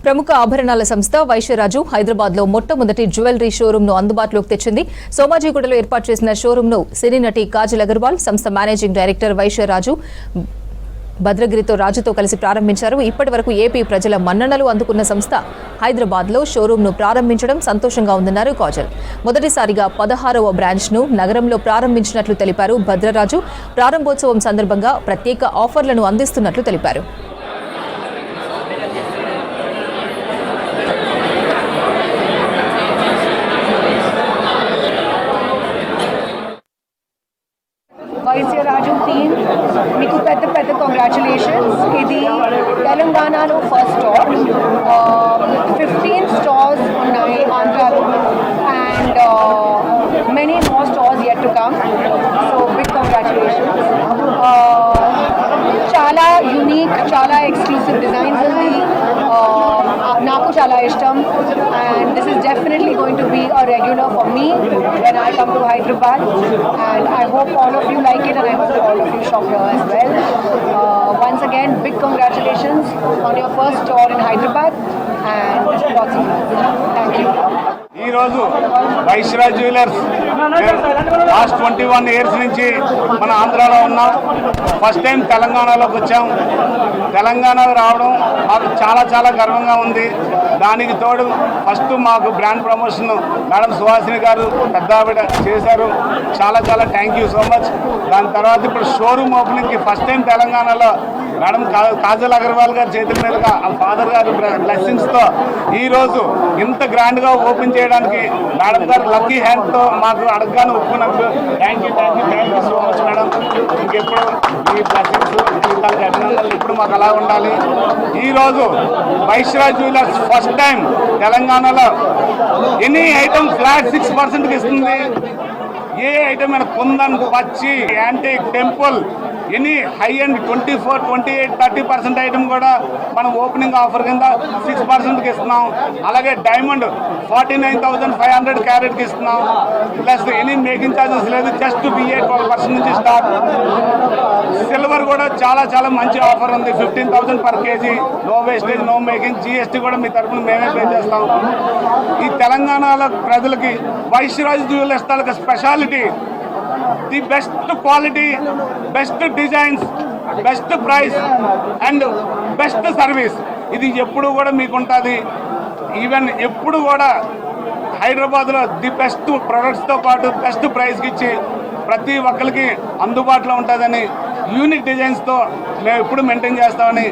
ప్రముఖ ఆభరణాల సంస్థ వైశ్యరాజు హైదరాబాద్ లో మొట్టమొదటి జ్యువెలరీ షోరూమ్ ను అందుబాటులోకి తెచ్చింది. సోమాజిగూడలో ఏర్పాటు చేసిన షోరూమ్ ను సినీ నటి కాజల్ అగర్వాల్, సంస్థ మేనేజింగ్ డైరెక్టర్ వైశ్యరాజు భద్రగిరితో రాజుతో కలిసి ప్రారంభించారు. ఇప్పటి వరకు ఏపీ ప్రజల మన్ననలు అందుకున్న సంస్థ హైదరాబాద్ లో షోరూమ్ ను ప్రారంభించడం సంతోషంగా ఉందన్నారు కాజల్. మొదటిసారిగా 16వ బ్రాంచ్ ను నగరంలో ప్రారంభించినట్లు తెలిపారు భద్రరాజు. ప్రారంభోత్సవం సందర్భంగా ప్రత్యేక ఆఫర్లను అందిస్తున్నట్లు తెలిపారు. వైశ్యరాజు టీమ్ మీకు పెద్ద కంగ్రాచులేషన్స్. ఇది తెలంగాణలో ఫస్ట్ స్టోర్. 15 స్టోర్స్ ఉన్నాయి ఆంధ్రాలో and many more stores yet to come. So big congratulations. చాలా యూనిక్, చాలా ఎక్స్క్లూసివ్ డిజైన్స్ ఉంది. నాకు చాలా ఇష్టం and this is definitely going to be a regular for me when I come to Hyderabad, and I hope all of you like it and I hope all of you shop here as well. Once again, big congratulations on your first store in Hyderabad and lots of love. Thank you. ఈ రోజు వైశ్యరాజ్ jewellers last 21 years నుంచి మన ఆంధ్రాలో ఉన్నాం. First time తెలంగాణలోకి వచ్చాం. తెలంగాణకు రావడం మాకు చాలా గర్వంగా ఉంది. దానికి తోడు ఫస్ట్ మాకు బ్రాండ్ ప్రమోషన్ మేడం సుహాసిని గారు పెద్ద ఆవిడ చేశారు. చాలా థ్యాంక్ యూ సో మచ్. దాని తర్వాత ఇప్పుడు షోరూమ్ ఓపెనింగ్కి ఫస్ట్ టైం తెలంగాణలో మేడం కాజల్ అగర్వాల్ గారి చేతుల మీదుగా ఫాదర్ గారు బ్లెస్సింగ్స్తో ఈరోజు ఇంత గ్రాండ్గా ఓపెన్ చేయడానికి మేడం గారు లక్కీ హ్యాండ్తో మాకు అడగగానే ఒప్పుకున్నందుకు thank you so much madam. ఇంకెప్పుడు ఈ బ్లెస్సింగ్స్ జీవితాలకు అభినందనలు ఇప్పుడు మాకు అలా ఉండాలి. ఈరోజు వైశ్యరాజ్ జ్యువెలర్స్ ఫస్ట్ టైం తెలంగాణలో ఎనీ ఐటమ్ ఫ్లాట్ 6%కి ఇస్తుంది. ఏ ఐటమ్ అయినా కుందన్, పచ్చి, antique, temple, any high and 24, 28, 30% item కూడా మనం ఓపెనింగ్ ఆఫర్ కింద 6%కి ఇస్తున్నాం. అలాగే డైమండ్ 49,500 క్యారెట్కి ఇస్తున్నాం. ప్లస్ ఎనీ మేకింగ్ ఛార్జెస్ లేదు, జస్ట్ BA 12% నుంచి స్టార్ట్. సిల్వర్ కూడా చాలా మంచి ఆఫర్ ఉంది. 15,000 per kg, no wastage, no making. GST కూడా మీ తరఫున మేమే పే చేస్తాం. ఈ తెలంగాణలో ప్రజలకి వైశ్యరాజ్ జ్యువెలర్స్ తాలూకా speciality the best quality, best designs, best price and best service. ఇది ఎప్పుడు కూడా మీకు ఉంటుంది. ఈవెన్ ఎప్పుడు కూడా హైదరాబాద్లో ది బెస్ట్ ప్రొడక్ట్స్తో పాటు బెస్ట్ ప్రైస్కి ఇచ్చి ప్రతి ఒక్కరికి అందుబాటులో ఉంటుందని యూనిక్ డిజైన్స్తో మేము ఎప్పుడు మెయింటైన్ చేస్తామని